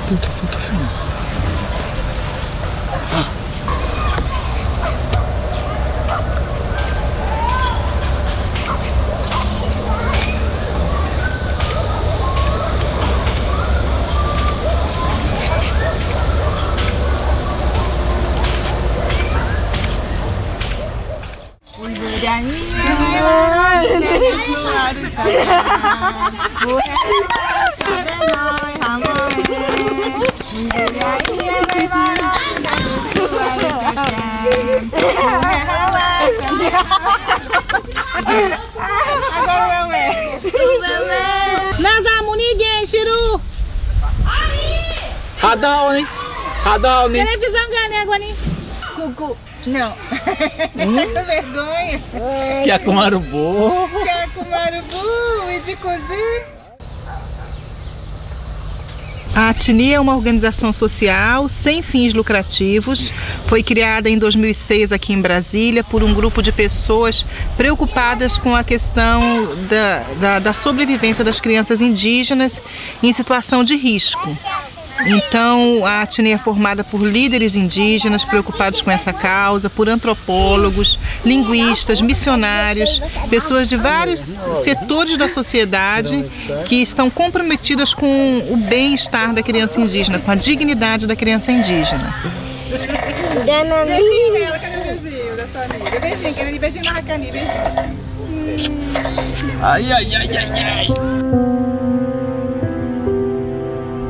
Tô filmando. Hadaoni. Televisão ganha água ali. Cucu. Não. Vergonha. Quer comer o bolo? Quer comer o bolo e de cozinhar? A Atini é uma organização social sem fins lucrativos. Foi criada em 2006 aqui em Brasília por um grupo de pessoas preocupadas com a questão da sobrevivência das crianças indígenas em situação de risco. Então, a Atini é formada por líderes indígenas preocupados com essa causa, por antropólogos, linguistas, missionários, pessoas de vários setores da sociedade que estão comprometidas com o bem-estar da criança indígena, com a dignidade da criança indígena. Beijinho nela, cadê o beijinho da sua amiga? Beijinho na Racani, beijinho. Ai, ai, ai, ai, ai.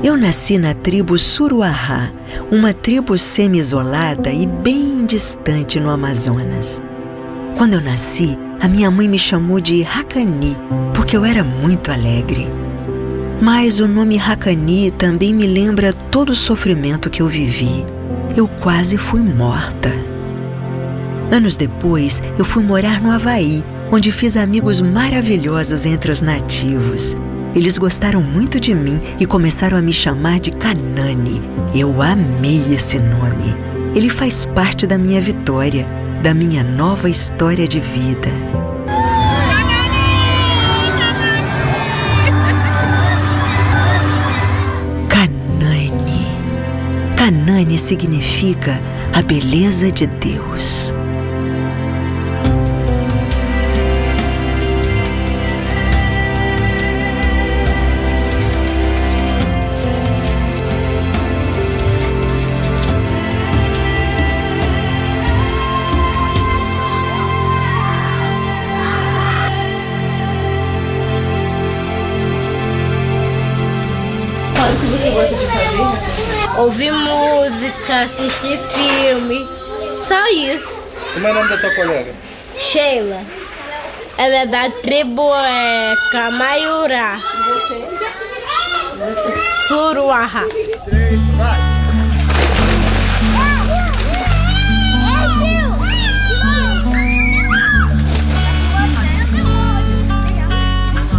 Eu nasci na tribo Suruahá, uma tribo semi-isolada e bem distante no Amazonas. Quando eu nasci, a minha mãe me chamou de Racani, porque eu era muito alegre. Mas o nome Racani também me lembra todo o sofrimento que eu vivi. Eu quase fui morta. Anos depois, eu fui morar no Havaí, onde fiz amigos maravilhosos entre os nativos. Eles gostaram muito de mim e começaram a me chamar de Kanani. Eu amei esse nome. Ele faz parte da minha vitória, da minha nova história de vida. Kanani. Kanani significa a beleza de Deus. O que você gosta de fazer? Ouvir música, assistir filme, só isso. Como é o nome da tua colega? Sheila, ela é da tribo Camaiurá. E você? Suruahá. 3, vai!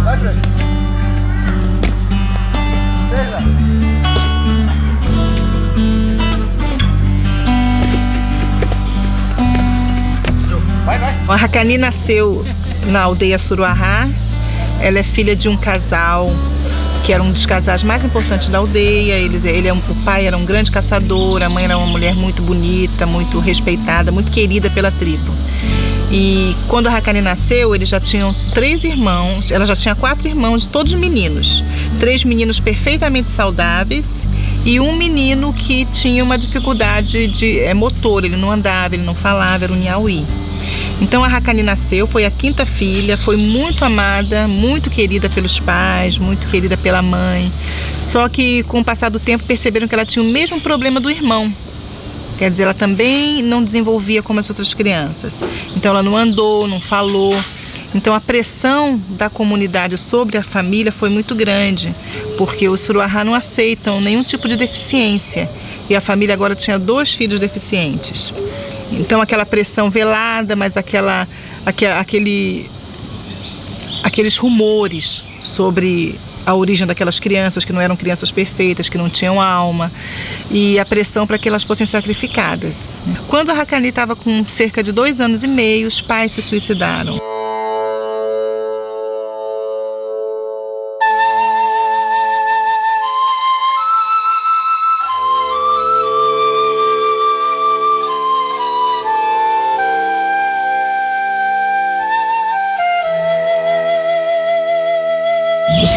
Vai, Fred. A Racani nasceu na aldeia Suruahá. Ela é filha de um casal que era um dos casais mais importantes da aldeia. O pai era um grande caçador, a mãe era uma mulher muito bonita, muito respeitada, muito querida pela tribo. E quando a Racani nasceu, eles já tinham 3 irmãos, ela já tinha 4 irmãos, todos meninos. 3 meninos perfeitamente saudáveis e um menino que tinha uma dificuldade motor, ele não andava, ele não falava, era um Niauí. Então a Racani nasceu, foi a 5ª filha, foi muito amada, muito querida pelos pais, muito querida pela mãe. Só que com o passar do tempo perceberam que ela tinha o mesmo problema do irmão. Quer dizer, ela também não desenvolvia como as outras crianças. Então ela não andou, não falou. Então a pressão da comunidade sobre a família foi muito grande, porque os Suruahá não aceitam nenhum tipo de deficiência. E a família agora tinha 2 filhos deficientes. Então aquela pressão velada, mas aqueles rumores sobre a origem daquelas crianças que não eram crianças perfeitas, que não tinham alma, e a pressão para que elas fossem sacrificadas. Quando a Racani estava com cerca de 2 anos e meio, os pais se suicidaram.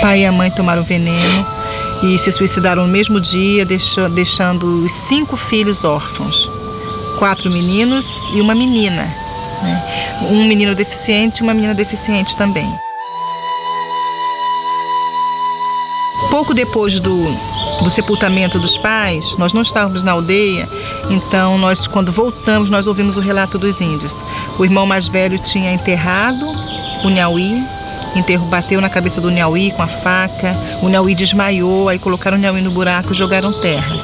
pai e a mãe tomaram veneno e se suicidaram no mesmo dia, deixando os 5 filhos órfãos. 4 meninos e uma menina, né? Um menino deficiente e uma menina deficiente também. Pouco depois do sepultamento dos pais, nós não estávamos na aldeia, então nós, quando voltamos, nós ouvimos o relato dos índios. O irmão mais velho tinha enterrado o Nhauí, enterro bateu na cabeça do Nhauí com a faca, o Nhauí desmaiou, aí colocaram o Nhauí no buraco e jogaram terra.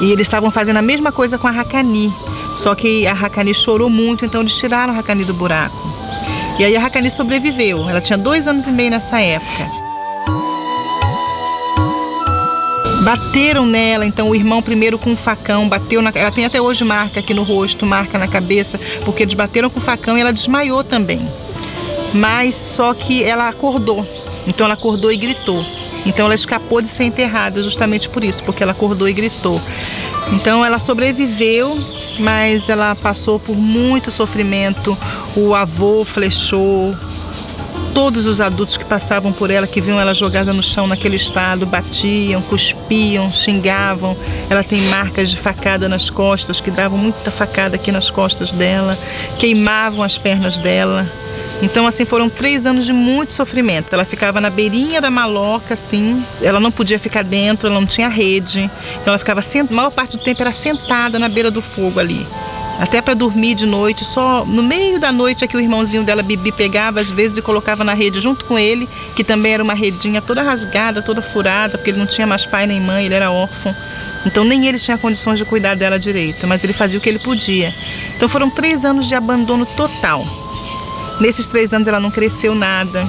E eles estavam fazendo a mesma coisa com a Racani, só que a Racani chorou muito, então eles tiraram a Racani do buraco. E aí a Racani sobreviveu, ela tinha 2 anos e meio nessa época. Bateram nela, então o irmão primeiro com um facão, bateu ela tem até hoje marca aqui no rosto, marca na cabeça, porque eles bateram com o facão e ela desmaiou também. Mas só que ela acordou, então ela acordou e gritou. Então ela escapou de ser enterrada justamente por isso, porque ela acordou e gritou. Então ela sobreviveu, mas ela passou por muito sofrimento, o avô flechou. Todos os adultos que passavam por ela, que viam ela jogada no chão naquele estado, batiam, cuspiam, xingavam. Ela tem marcas de facada nas costas, que davam muita facada aqui nas costas dela, queimavam as pernas dela. Então, assim, foram 3 anos de muito sofrimento. Ela ficava na beirinha da maloca, assim, ela não podia ficar dentro, ela não tinha rede. Então ela ficava, a maior parte do tempo era sentada na beira do fogo ali. Até para dormir de noite, só no meio da noite é que o irmãozinho dela, Bibi, pegava às vezes e colocava na rede junto com ele, que também era uma redinha toda rasgada, toda furada, porque ele não tinha mais pai nem mãe, ele era órfão. Então nem ele tinha condições de cuidar dela direito, mas ele fazia o que ele podia. Então foram 3 anos de abandono total. Nesses 3 anos ela não cresceu nada,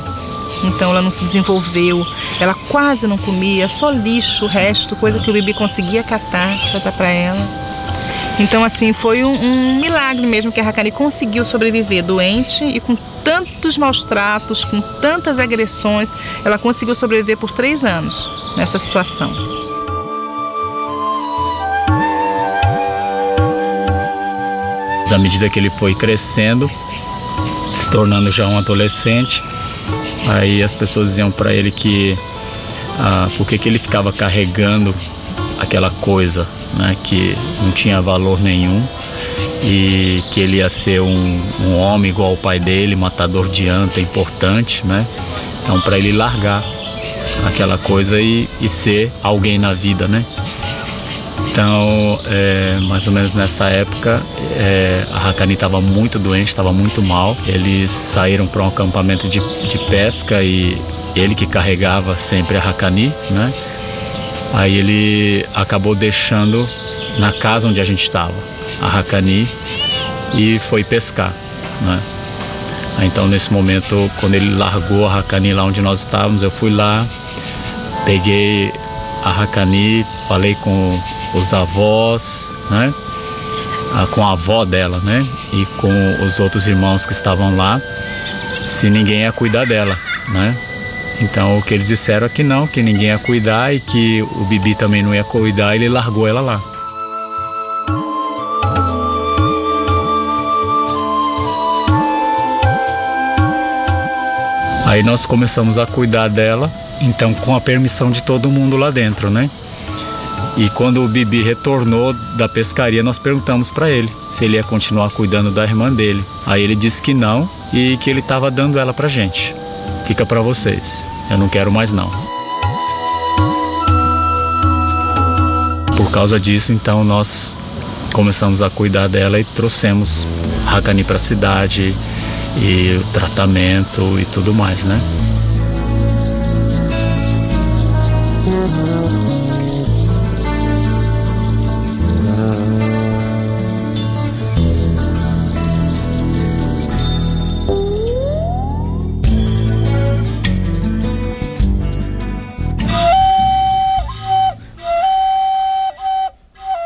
então ela não se desenvolveu, ela quase não comia, só lixo, o resto, coisa que o Bibi conseguia catar para dar para ela. Então, assim, foi um milagre mesmo que a Racani conseguiu sobreviver doente e com tantos maus tratos, com tantas agressões, ela conseguiu sobreviver por 3 anos nessa situação. À medida que ele foi crescendo, se tornando já um adolescente, aí as pessoas diziam para ele que por que ele ficava carregando aquela coisa, né, que não tinha valor nenhum e que ele ia ser um homem igual ao pai dele, matador de anta, importante, né? Então, para ele largar aquela coisa e ser alguém na vida, né? Então, mais ou menos nessa época, a Racani estava muito doente, estava muito mal. Eles saíram para um acampamento de pesca e ele que carregava sempre a Racani, né? Aí ele acabou deixando na casa onde a gente estava a Racani e foi pescar, né? Então, nesse momento, quando ele largou a Racani lá onde nós estávamos, eu fui lá, peguei a Racani, falei com os avós, né? Com a avó dela, né? E com os outros irmãos que estavam lá, se ninguém ia cuidar dela, né? Então, o que eles disseram é que não, que ninguém ia cuidar e que o Bibi também não ia cuidar, e ele largou ela lá. Aí nós começamos a cuidar dela, então com a permissão de todo mundo lá dentro, né? E quando o Bibi retornou da pescaria, nós perguntamos para ele se ele ia continuar cuidando da irmã dele. Aí ele disse que não e que ele estava dando ela pra gente. Fica para vocês, eu não quero mais não. Por causa disso, então, nós começamos a cuidar dela e trouxemos a Racani para a cidade e o tratamento e tudo mais, né?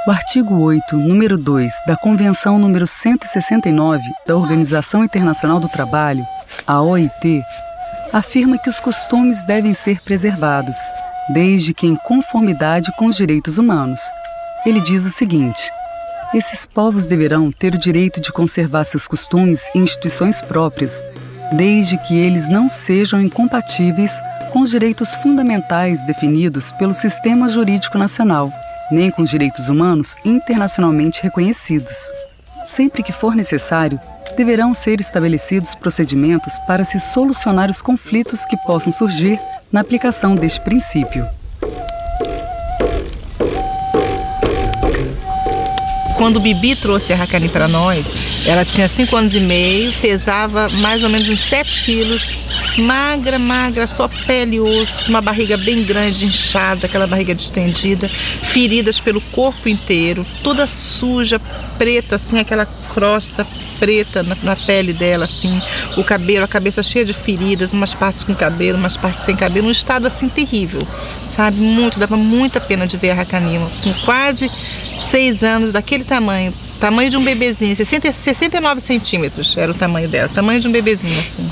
O artigo 8, número 2 da Convenção número 169 da Organização Internacional do Trabalho, a OIT, afirma que os costumes devem ser preservados, desde que em conformidade com os direitos humanos. Ele diz o seguinte: esses povos deverão ter o direito de conservar seus costumes e instituições próprias, desde que eles não sejam incompatíveis com os direitos fundamentais definidos pelo sistema jurídico nacional, nem com os direitos humanos internacionalmente reconhecidos. Sempre que for necessário, deverão ser estabelecidos procedimentos para se solucionar os conflitos que possam surgir na aplicação deste princípio. Quando o Bibi trouxe a Racani para nós, ela tinha 5 anos e meio, pesava mais ou menos uns 7 quilos, magra, só pele e osso, uma barriga bem grande, inchada, aquela barriga distendida, feridas pelo corpo inteiro, toda suja, preta, assim, aquela crosta preta na pele dela, assim, o cabelo, a cabeça cheia de feridas, umas partes com cabelo, umas partes sem cabelo, um estado assim terrível, sabe? Dava muita pena de ver a Racani, com quase 6 anos, daquele tamanho de um bebezinho, 69 centímetros era o tamanho dela, tamanho de um bebezinho assim.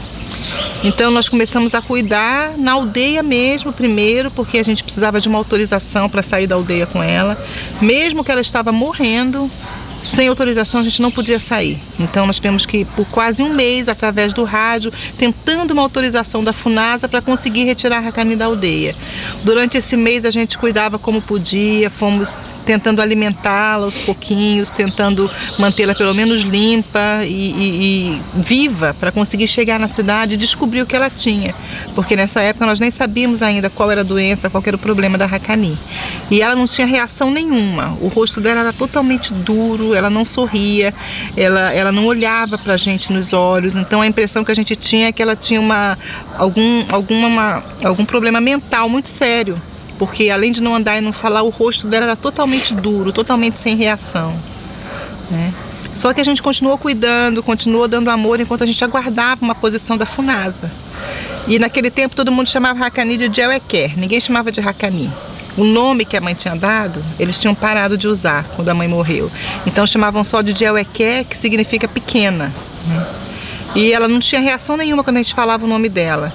Então nós começamos a cuidar na aldeia mesmo primeiro, porque a gente precisava de uma autorização para sair da aldeia com ela, mesmo que ela estava morrendo. Sem autorização a gente não podia sair. Então nós tivemos que ir por quase um mês, através do rádio, tentando uma autorização da FUNASA para conseguir retirar a Racani da aldeia. Durante esse mês a gente cuidava como podia, fomos tentando alimentá-la aos pouquinhos, tentando mantê-la pelo menos limpa e viva para conseguir chegar na cidade e descobrir o que ela tinha. Porque nessa época nós nem sabíamos ainda qual era a doença, qual era o problema da Racani. E ela não tinha reação nenhuma, o rosto dela era totalmente duro, ela não sorria, ela não olhava para a gente nos olhos, então a impressão que a gente tinha é que ela tinha algum problema mental muito sério, porque além de não andar e não falar, o rosto dela era totalmente duro, totalmente sem reação, né? Só que a gente continuou cuidando, continuou dando amor enquanto a gente aguardava uma posição da FUNASA. E naquele tempo todo mundo chamava Racani de Djeuequer, ninguém chamava de Racani. O nome que a mãe tinha dado, eles tinham parado de usar quando a mãe morreu. Então chamavam só de Djeuequer, que significa pequena, né? E ela não tinha reação nenhuma quando a gente falava o nome dela.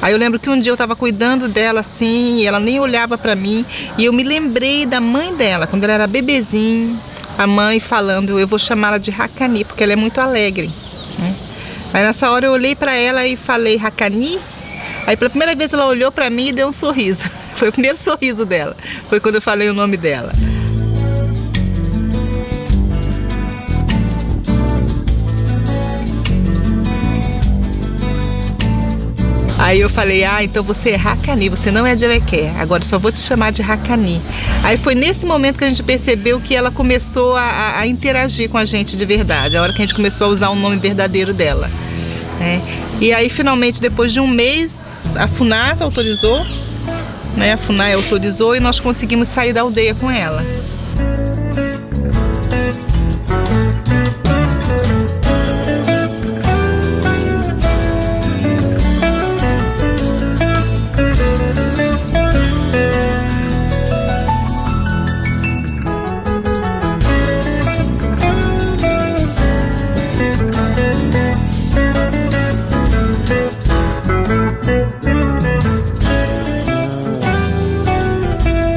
Aí eu lembro que um dia eu estava cuidando dela assim, e ela nem olhava para mim, e eu me lembrei da mãe dela, quando ela era bebezinho, a mãe falando, eu vou chamá-la de Racani, porque ela é muito alegre, né? Aí nessa hora eu olhei para ela e falei, Racani? Aí pela primeira vez ela olhou para mim e deu um sorriso. Foi o primeiro sorriso dela, foi quando eu falei o nome dela. Aí eu falei, então você é Racani, você não é Djeuequer, agora eu só vou te chamar de Racani. Aí foi nesse momento que a gente percebeu que ela começou a interagir com a gente de verdade, a hora que a gente começou a usar o nome verdadeiro dela, né? E aí finalmente, depois de um mês, a FUNASA autorizou, né? A FUNAI autorizou e nós conseguimos sair da aldeia com ela.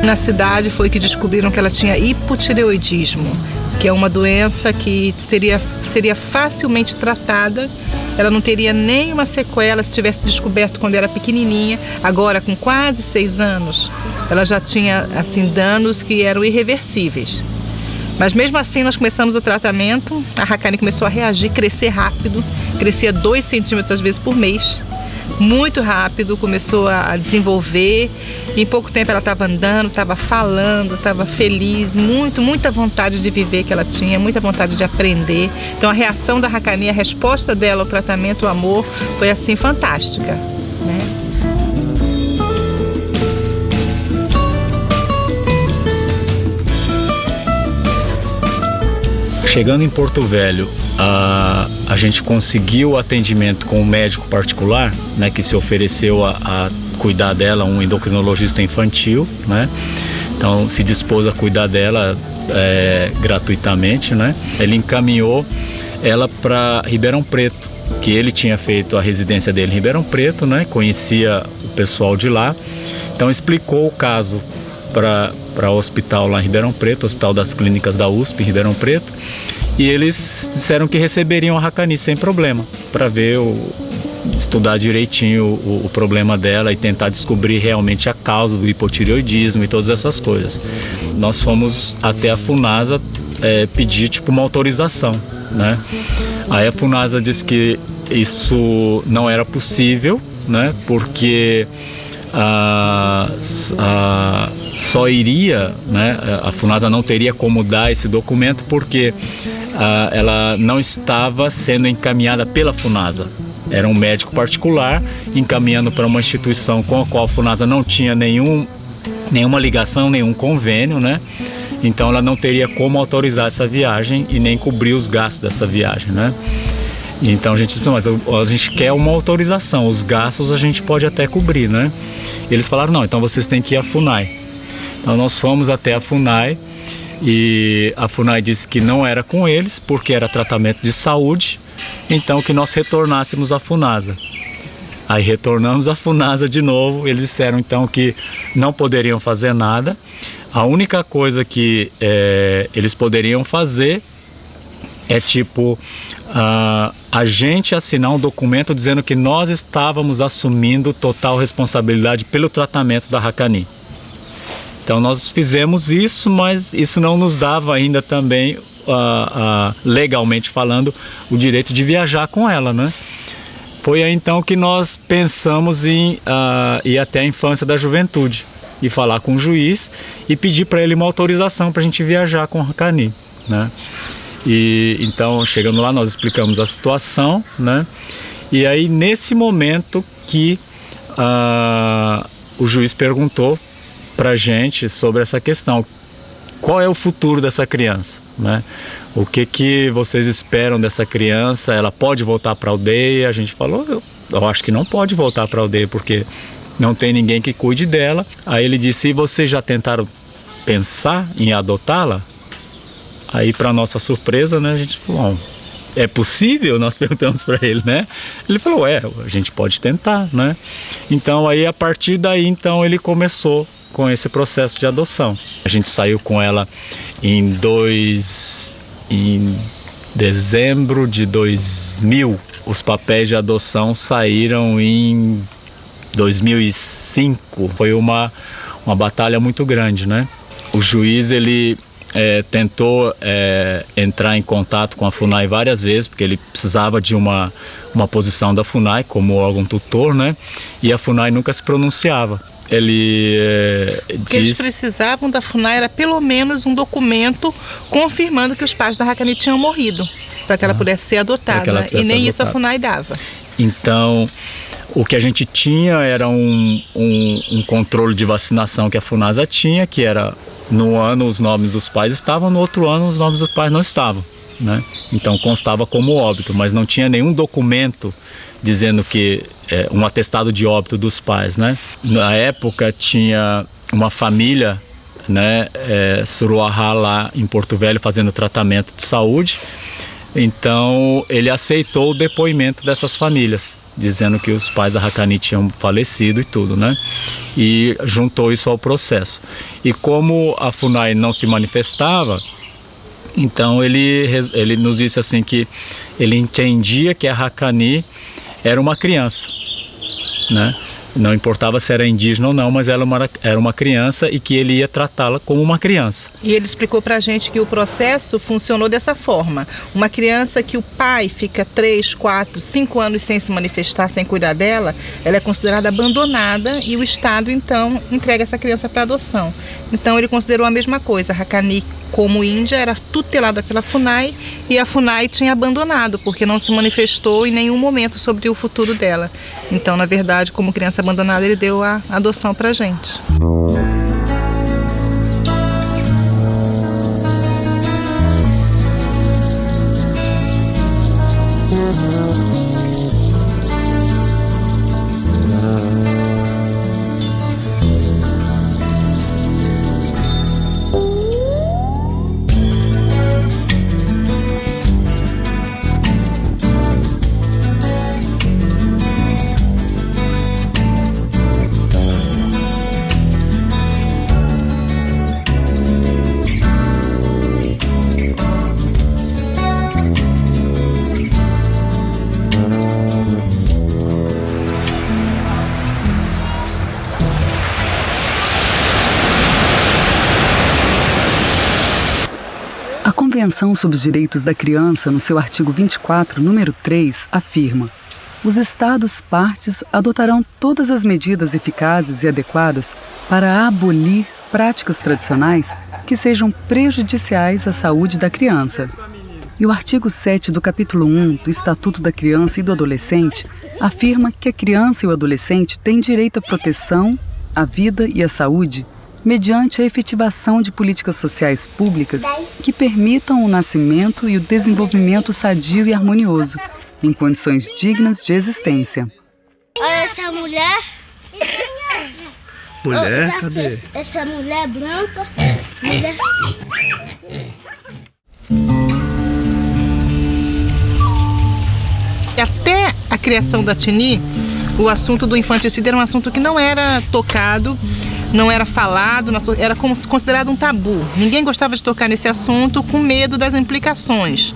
Na cidade foi que descobriram que ela tinha hipotireoidismo, que é uma doença que seria facilmente tratada, ela não teria nenhuma sequela se tivesse descoberto quando era pequenininha. Agora, com quase 6 anos, ela já tinha assim, danos que eram irreversíveis. Mas mesmo assim nós começamos o tratamento, a Racani começou a reagir, crescer rápido, crescia 2 centímetros às vezes por mês. Muito rápido, começou a desenvolver. Em pouco tempo ela estava andando, estava falando, estava feliz, muita vontade de viver que ela tinha, muita vontade de aprender. Então a reação da Racani, a resposta dela ao tratamento, ao amor, foi assim fantástica, né? Chegando em Porto Velho, a gente conseguiu o atendimento com um médico particular, né, que se ofereceu a cuidar dela, um endocrinologista infantil, né? Então se dispôs a cuidar dela gratuitamente, né? Ele encaminhou ela para Ribeirão Preto, que ele tinha feito a residência dele em Ribeirão Preto, né? Conhecia o pessoal de lá, então explicou o caso para o hospital lá em Ribeirão Preto, Hospital das Clínicas da USP em Ribeirão Preto, e eles disseram que receberiam a Racani sem problema, para ver estudar direitinho o problema dela e tentar descobrir realmente a causa do hipotireoidismo e todas essas coisas. Nós fomos até a Funasa pedir tipo uma autorização, né? Aí a Funasa disse que isso não era possível, né? Porque só iria, né? A Funasa não teria como dar esse documento porque ela não estava sendo encaminhada pela Funasa. Era um médico particular encaminhando para uma instituição com a qual a Funasa não tinha nenhuma ligação, nenhum convênio, né? Então ela não teria como autorizar essa viagem e nem cobrir os gastos dessa viagem, né? Então a gente disse, mas a gente quer uma autorização, os gastos a gente pode até cobrir, né? Eles falaram, não, então vocês têm que ir à FUNAI. Então nós fomos até a FUNAI e a FUNAI disse que não era com eles, porque era tratamento de saúde, então que nós retornássemos à Funasa. Aí retornamos à Funasa de novo, eles disseram então que não poderiam fazer nada. A única coisa que eles poderiam fazer é tipo a gente assinar um documento dizendo que nós estávamos assumindo total responsabilidade pelo tratamento da Haqqani. Então nós fizemos isso, mas isso não nos dava ainda também, legalmente falando, o direito de viajar com ela, né? Foi aí então que nós pensamos em ir até a infância da juventude e falar com o juiz e pedir para ele uma autorização para a gente viajar com a Haqqani, né? E então chegando lá nós explicamos a situação, né? E aí nesse momento que o juiz perguntou para a gente sobre essa questão, qual é o futuro dessa criança, né? O que vocês esperam dessa criança? Ela pode voltar para a aldeia? A gente falou, eu acho que não pode voltar para a aldeia porque não tem ninguém que cuide dela. Aí ele disse, e vocês já tentaram pensar em adotá-la? Aí, para nossa surpresa, né, a gente falou, bom, é possível? Nós perguntamos para ele, né? Ele falou, a gente pode tentar, né? Então, aí, a partir daí, então, ele começou com esse processo de adoção. A gente saiu com ela em dezembro de 2000. Os papéis de adoção saíram em 2005. Foi uma batalha muito grande, né? O juiz, ele tentou entrar em contato com a FUNAI várias vezes, porque ele precisava de uma posição da FUNAI como órgão tutor, né? E a FUNAI nunca se pronunciava. O que eles precisavam da FUNAI era pelo menos um documento confirmando que os pais da Haqqani tinham morrido, para que ela pudesse ser adotada, e nem isso a FUNAI dava. Então, o que a gente tinha era um controle de vacinação que a Funasa tinha, que era no ano os nomes dos pais estavam, no outro ano os nomes dos pais não estavam, né? Então constava como óbito, mas não tinha nenhum documento dizendo que um atestado de óbito dos pais, né? Na época tinha uma família, né, Suruahá lá em Porto Velho fazendo tratamento de saúde. Então ele aceitou o depoimento dessas famílias, dizendo que os pais da Haqqani tinham falecido e tudo, né? E juntou isso ao processo. E como a FUNAI não se manifestava, então ele nos disse assim que ele entendia que a Haqqani era uma criança, né? Não importava se era indígena ou não, mas ela era uma criança e que ele ia tratá-la como uma criança. E ele explicou pra gente que o processo funcionou dessa forma. Uma criança que o pai fica 3, 4, 5 anos sem se manifestar, sem cuidar dela, ela é considerada abandonada e o Estado, então, entrega essa criança para adoção. Então, ele considerou a mesma coisa. A Haqqani, como índia, era tutelada pela FUNAI e a FUNAI tinha abandonado, porque não se manifestou em nenhum momento sobre o futuro dela. Então, na verdade, como criança abandonada, ele deu a adoção pra gente. Convenção sobre os Direitos da Criança, no seu artigo 24, número 3, afirma: os Estados partes adotarão todas as medidas eficazes e adequadas para abolir práticas tradicionais que sejam prejudiciais à saúde da criança. E o artigo 7 do capítulo 1 do Estatuto da Criança e do Adolescente afirma que a criança e o adolescente têm direito à proteção, à vida e à saúde mediante a efetivação de políticas sociais públicas que permitam o nascimento e o desenvolvimento sadio e harmonioso, em condições dignas de existência. Olha essa mulher. Mulher? Cadê? Essa mulher branca. Mulher... Até a criação da Tini, o assunto do infanticídio era um assunto que não era tocado, não era falado, era considerado um tabu. Ninguém gostava de tocar nesse assunto com medo das implicações.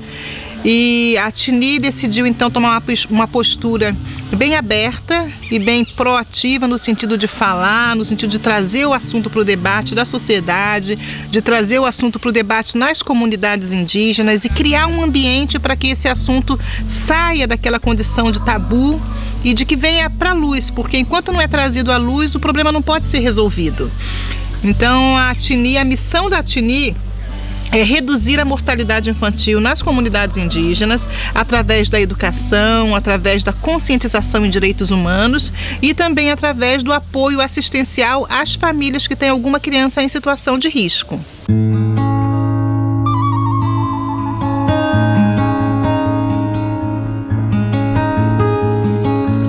E a Tini decidiu então tomar uma postura bem aberta e bem proativa no sentido de falar, no sentido de trazer o assunto para o debate da sociedade, de trazer o assunto para o debate nas comunidades indígenas e criar um ambiente para que esse assunto saia daquela condição de tabu e de que venha para a luz, porque enquanto não é trazido à luz, o problema não pode ser resolvido. Então a missão da Tini é reduzir a mortalidade infantil nas comunidades indígenas através da educação, através da conscientização em direitos humanos e também através do apoio assistencial às famílias que têm alguma criança em situação de risco.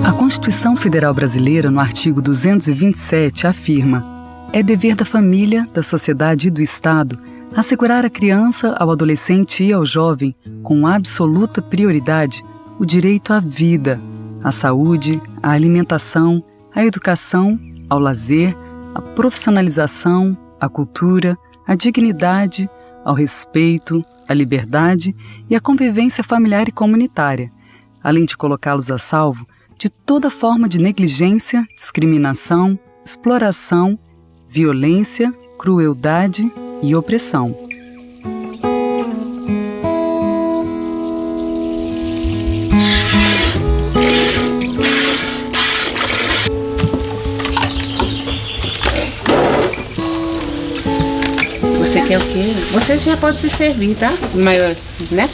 A Constituição Federal Brasileira, no artigo 227, afirma: é dever da família, da sociedade e do Estado assegurar à criança, ao adolescente e ao jovem, com absoluta prioridade, o direito à vida, à saúde, à alimentação, à educação, ao lazer, à profissionalização, à cultura, à dignidade, ao respeito, à liberdade e à convivência familiar e comunitária, além de colocá-los a salvo de toda forma de negligência, discriminação, exploração, violência, crueldade e opressão. Você quer o quê? Você já pode se servir, tá? Maior, né?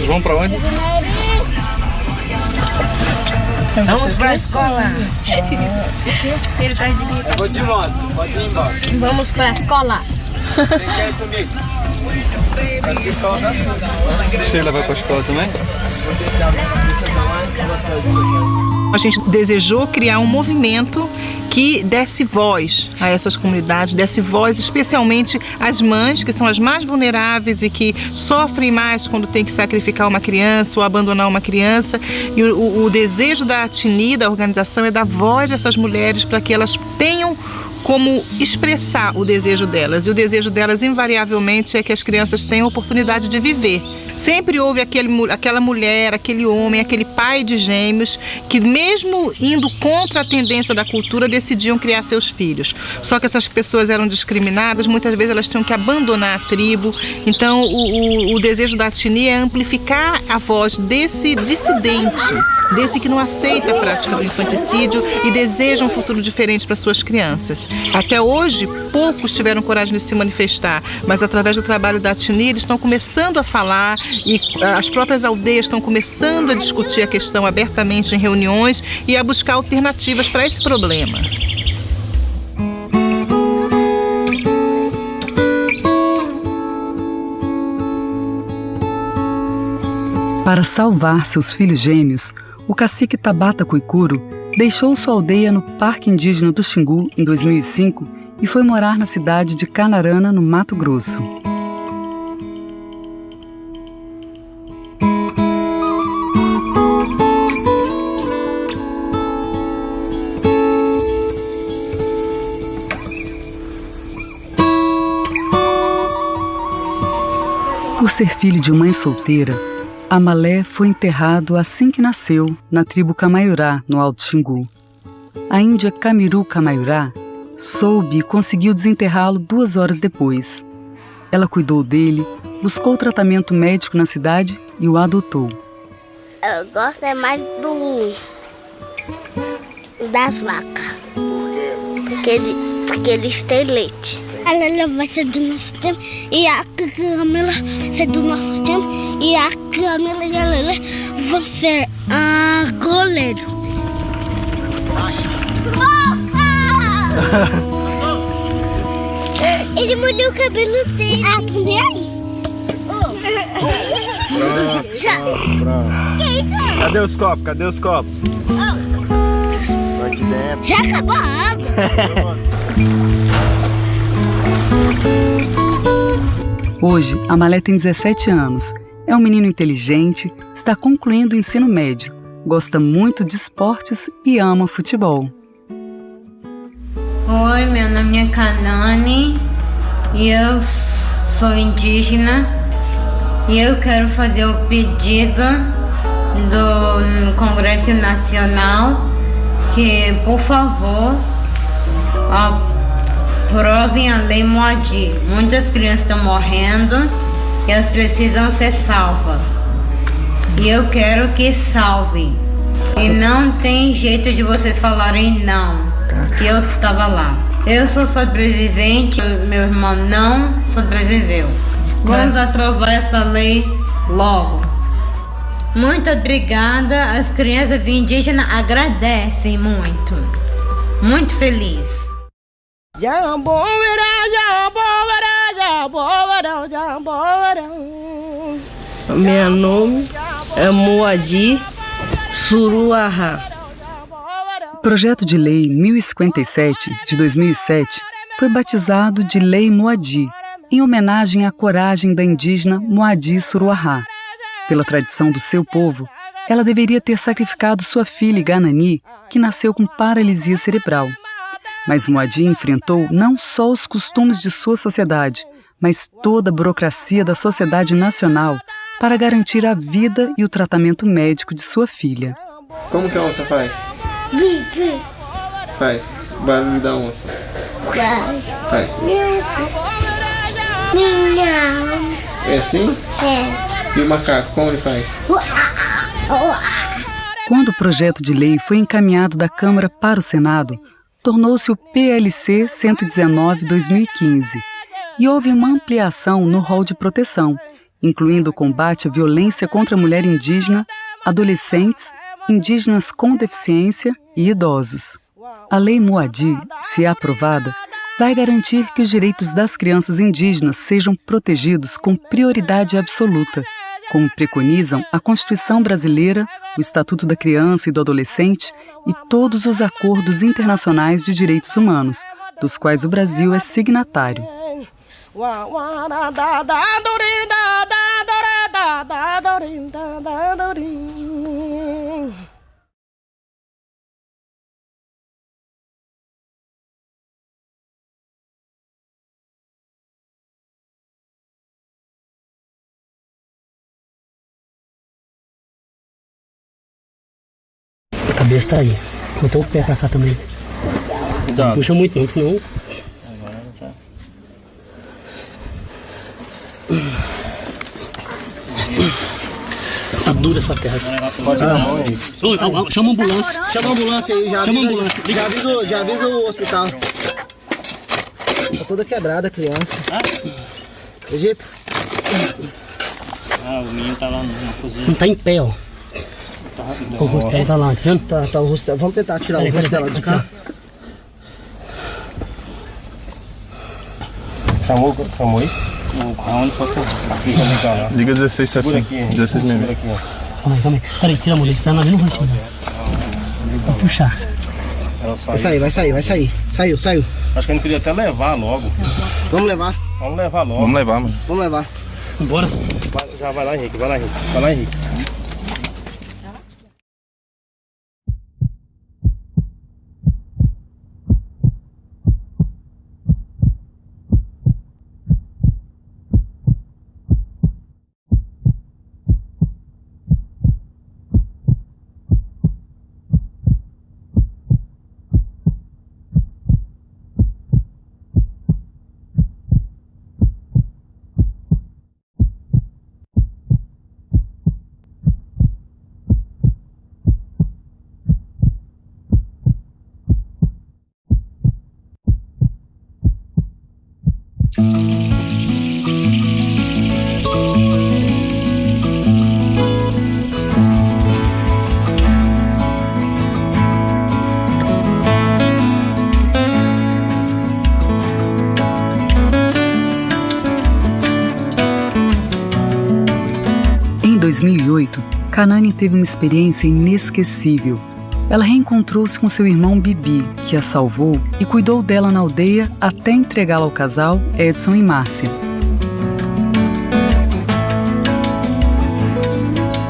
Vamos pra onde? Vamos pra escola. Ele tá de... Eu vou de moto, pode ir embora. Vamos pra escola. Quem quer ir comigo? Sheila vai pra escola também? A gente desejou criar um movimento que desse voz a essas comunidades, desse voz especialmente às mães, que são as mais vulneráveis e que sofrem mais quando tem que sacrificar uma criança ou abandonar uma criança. E o desejo da Tini, da organização, é dar voz a essas mulheres para que elas tenham como expressar o desejo delas. E o desejo delas, invariavelmente, é que as crianças tenham a oportunidade de viver. Sempre houve aquela mulher, aquele homem, aquele pai de gêmeos que, mesmo indo contra a tendência da cultura, decidiam criar seus filhos. Só que essas pessoas eram discriminadas, muitas vezes elas tinham que abandonar a tribo. Então, o desejo da Tini é amplificar a voz desse dissidente, desse que não aceita a prática do infanticídio e deseja um futuro diferente para suas crianças. Até hoje, poucos tiveram coragem de se manifestar, mas através do trabalho da Tini, eles estão começando a falar e as próprias aldeias estão começando a discutir a questão abertamente em reuniões e a buscar alternativas para esse problema. Para salvar seus filhos gêmeos, o cacique Tabata Coicuro deixou sua aldeia no Parque Indígena do Xingu em 2005 e foi morar na cidade de Canarana, no Mato Grosso. Por ser filho de mãe solteira, Amalé foi enterrado assim que nasceu, na tribo Camaiurá, no Alto Xingu. A índia Camiru Camaiurá soube e conseguiu desenterrá-lo 2 horas depois. Ela cuidou dele, buscou tratamento médico na cidade e o adotou. Eu gosto mais das vacas. Porque eles têm leite. A Lélia vai ser do nosso tempo e a Camila vai ser do nosso tempo e a Camila e a Lélia vão ser a goleiro. Ele molhou o cabelo dele. Cadê aí? Pronto. Que isso? Cadê os copos? Cadê os copos? Aqui dentro. Já acabou a água. Hoje, Amalé tem 17 anos. É um menino inteligente, está concluindo o ensino médio, gosta muito de esportes e ama futebol. Oi, meu nome é Kanani e eu sou indígena e eu quero fazer o pedido do Congresso Nacional que, por favor, aprovem a Lei Moadi. Muitas crianças estão morrendo e elas precisam ser salvas. E eu quero que salvem. E não tem jeito de vocês falarem não, que eu estava lá. Eu sou sobrevivente, meu irmão não sobreviveu. Vamos aprovar essa lei logo. Muito obrigada, as crianças indígenas agradecem muito. Muito feliz. Meu nome é Moadi Suruahá. O projeto de lei 1057, de 2007, foi batizado de Lei Moadi, em homenagem à coragem da indígena Moadi Suruahá. Pela tradição do seu povo, ela deveria ter sacrificado sua filha Ganani, que nasceu com paralisia cerebral. Mas Moadi enfrentou não só os costumes de sua sociedade, mas toda a burocracia da sociedade nacional para garantir a vida e o tratamento médico de sua filha. Como que a onça faz? Faz. O barulho da onça. Faz. É assim? É. E o macaco, como ele faz? Quando o projeto de lei foi encaminhado da Câmara para o Senado, tornou-se o PLC 119/2015 e houve uma ampliação no rol de proteção, incluindo o combate à violência contra a mulher indígena, adolescentes, indígenas com deficiência e idosos. A Lei Moadi, se aprovada, vai garantir que os direitos das crianças indígenas sejam protegidos com prioridade absoluta, como preconizam a Constituição Brasileira, o Estatuto da Criança e do Adolescente e todos os acordos internacionais de direitos humanos, dos quais o Brasil é signatário. A cabeça tá aí. Botou o pé pra cá também. Não puxa muito não, senão... Tá dura essa terra. Chama a ambulância. Chama a ambulância aí, já. Chama a ambulância. Já avisa o hospital. Tá toda quebrada a criança. Egito? O menino tá lá na cozinha. Não tá em pé, ó. O rosto dela tá lá, tá vendo? Tá o rosto dela. Vamos tentar tirar o rosto dela de cá. Chamou aí? Aonde foi que Liga 1660. 16 minutos. Calma aí. Peraí, tira a mulher, senão ela vem no rostinho. Vou puxar. Vai sair. Saiu. Acho que a gente podia até levar logo. Vamos levar. Vamos levar logo. Vamos levar, mano. Vamos levar. Bora. Já vai lá, Henrique. Vai lá, Henrique. 2008, Kanani teve uma experiência inesquecível. Ela reencontrou-se com seu irmão Bibi, que a salvou e cuidou dela na aldeia até entregá-la ao casal Edson e Márcia.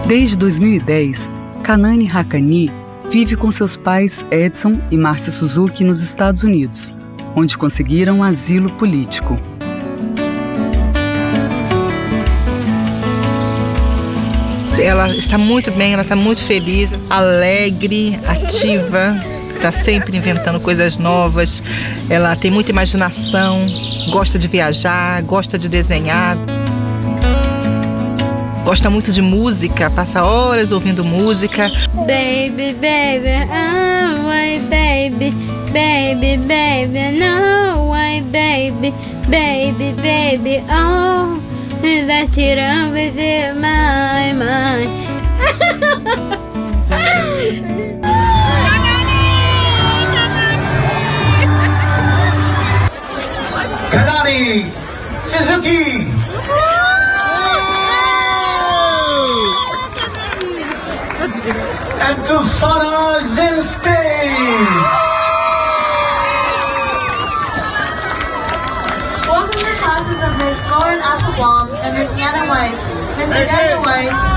Desde 2010, Kanani Hakani vive com seus pais Edson e Márcia Suzuki nos Estados Unidos, onde conseguiram asilo político. Ela está muito bem, ela está muito feliz, alegre, ativa, está sempre inventando coisas novas. Ela tem muita imaginação, gosta de viajar, gosta de desenhar. Gosta muito de música, passa horas ouvindo música. Baby, baby, oh, why, baby, baby, baby, no, why, baby, baby, baby, oh, that you run with my mind. Kanani Suzuki. And Tufana Zinstein. Welcome to the classes of Miss Lauren Applebaum and Miss Yana Weiss. Mr. Daniel Weiss,